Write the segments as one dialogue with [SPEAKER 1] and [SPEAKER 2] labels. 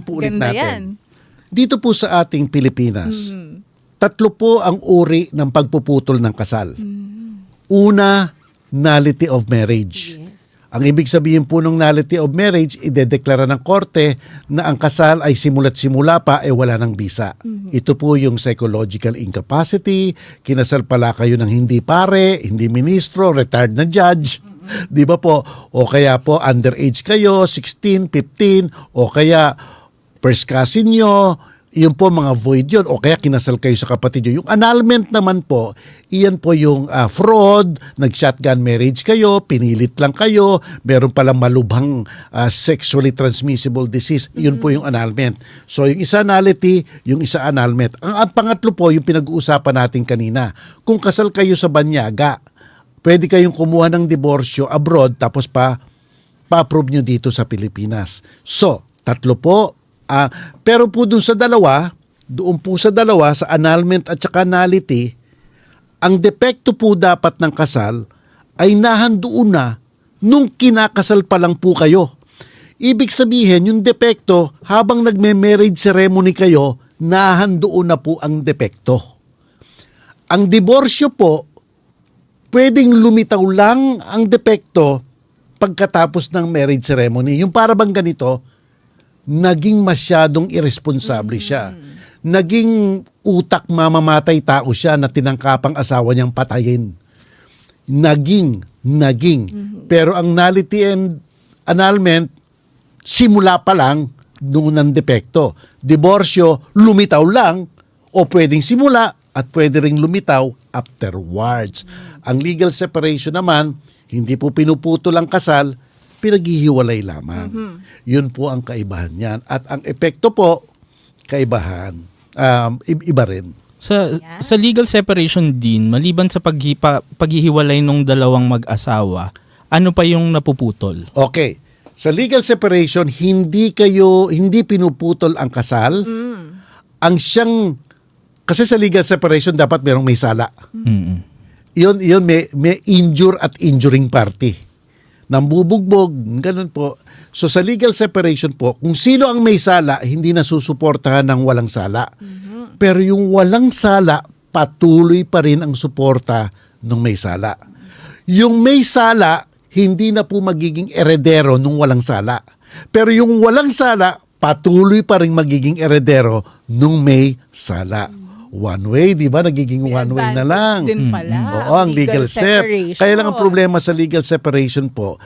[SPEAKER 1] po ulit
[SPEAKER 2] Ganda
[SPEAKER 1] natin.
[SPEAKER 2] yan.
[SPEAKER 1] Dito po sa ating Pilipinas, 3 po ang uri ng pagpuputol ng kasal. Una, nullity of marriage.
[SPEAKER 2] Yes.
[SPEAKER 1] Ang ibig sabihin po ng nullity of marriage, idedeklara ng korte na ang kasal ay simula't simula pa wala ng bisa. Ito po yung psychological incapacity, kinasal pala kayo ng hindi pare, hindi ministro, retired na judge. Di ba po? O kaya po underage kayo, 16, 15, o kaya first cousin nyo, yun po mga void yun, o kaya kinasal kayo sa kapatid nyo. Yung annulment naman po, iyan po yung fraud, nag-shotgun marriage kayo, pinilit lang kayo, meron palang malubhang sexually transmissible disease, yun po yung annulment. So yung isa nullity, yung isa annulment. Ang pangatlo po, yung pinag-uusapan natin kanina, kung kasal kayo sa banyaga, pwede kayong kumuha ng diborsyo abroad, tapos pa-approve nyo dito sa Pilipinas. So, 3 po. Pero po doon sa dalawa, sa annulment at saka nullity, ang depekto po dapat ng kasal ay nahandoon na nung kinakasal pa lang po kayo. Ibig sabihin, yung depekto, habang nagme-marriage ceremony kayo, nahandoon na po ang depekto. Ang diborsyo po, pwedeng lumitaw lang ang depekto pagkatapos ng marriage ceremony. Yung para bang ganito, naging masyadong irresponsable siya. Naging utak mamamatay tao siya na tinangkapang asawa niyang patayin. Naging. Pero ang nullity and annulment, simula pa lang doon ng depekto. Diborsyo, lumitaw lang o pwedeng simula at pwede ring lumitaw afterwards. Ang legal separation naman, hindi po pinuputol ang kasal, pinaghihiwalay lamang. Yun po ang kaibahan niyan. At ang epekto po, kaibahan, iba rin.
[SPEAKER 3] Sa legal separation din, maliban sa paghihiwalay ng dalawang mag-asawa, ano pa yung napuputol?
[SPEAKER 1] Okay. Sa legal separation, hindi pinuputol ang kasal. Ang siyang, kasi sa legal separation, dapat merong may sala. Yun may injure at injuring party. Nambubugbog, ganun po. So sa legal separation po, kung sino ang may sala, hindi nasusuportahan ng walang sala. Pero yung walang sala, patuloy pa rin ang suporta ng may sala. Yung may sala, hindi na po magiging eredero nung walang sala. Pero yung walang sala, patuloy pa rin magiging eredero nung may sala. One way, di ba? Nagiging one way na lang.
[SPEAKER 2] Din pala,
[SPEAKER 1] Oo, ang legal
[SPEAKER 2] separation.
[SPEAKER 1] Kaya lang ang problema sa legal separation po,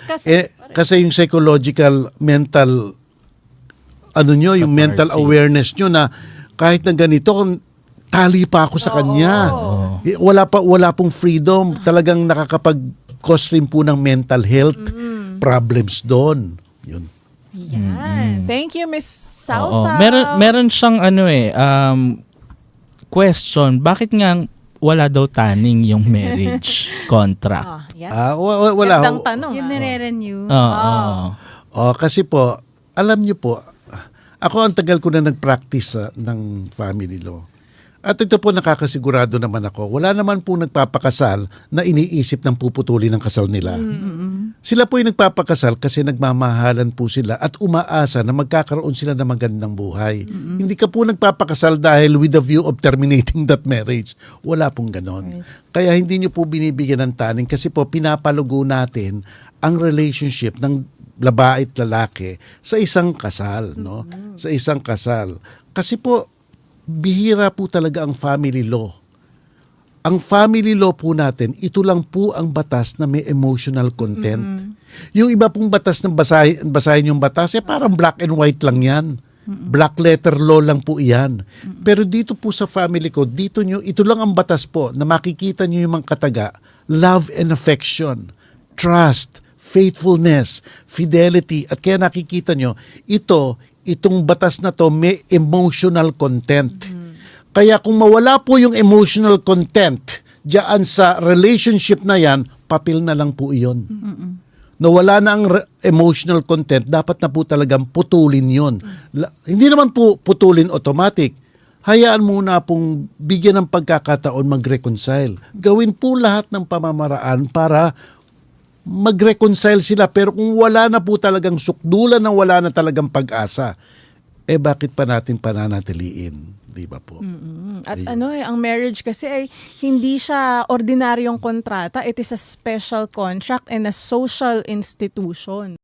[SPEAKER 1] kasi yung psychological, mental, yung mental awareness nyo na kahit na ganito, tali pa ako sa kanya. Wala pong freedom. Talagang nakakapag-cause rin po ng mental health problems doon. Yun.
[SPEAKER 2] Yan. Thank you, Miss Sausa.
[SPEAKER 3] Meron siyang question, bakit nga wala daw taning yung marriage contract?
[SPEAKER 1] Wala.
[SPEAKER 2] Gandang tanong.
[SPEAKER 4] Yun nire-renew.
[SPEAKER 1] Kasi po, alam niyo po, ako ang tagal ko na nag-practice ng family law. At ito po nakakasigurado naman ako, wala naman po nagpapakasal na iniisip ng puputulin ng kasal nila. Sila po yung nagpapakasal kasi nagmamahalan po sila at umaasa na magkakaroon sila ng magandang buhay. Hindi ka po nagpapakasal dahil with the view of terminating that marriage. Wala pong ganon. Kaya hindi nyo po binibigyan ng taning kasi po pinapalugo natin ang relationship ng babae at lalaki sa isang kasal, no? Sa isang kasal. Kasi po, bihira po talaga ang family law. Ang family law po natin, ito lang po ang batas na may emotional content. Yung iba pong batas na basahin yung batas, parang black and white lang yan. Black letter law lang po iyan. Pero dito po sa family code, ito lang ang batas po na makikita nyo yung mga kataga, love and affection, trust, faithfulness, fidelity, at kaya nakikita nyo, itong batas na to may emotional content. Kaya kung mawala po yung emotional content diyan sa relationship na yan, papel na lang po iyon. Nawala na ang emotional content, dapat na po talagang putulin yon. Hindi naman po putulin automatic. Hayaan muna pong bigyan ng pagkakataon mag-reconcile. Gawin po lahat ng pamamaraan para mag-reconcile sila. Pero kung wala na po talagang sukdulan na wala na talagang pag-asa, bakit pa natin pananatiliin? Di ba po?
[SPEAKER 2] At
[SPEAKER 1] Ayun.
[SPEAKER 2] ang marriage kasi ay hindi siya ordinaryong kontrata. It is a special contract and a social institution.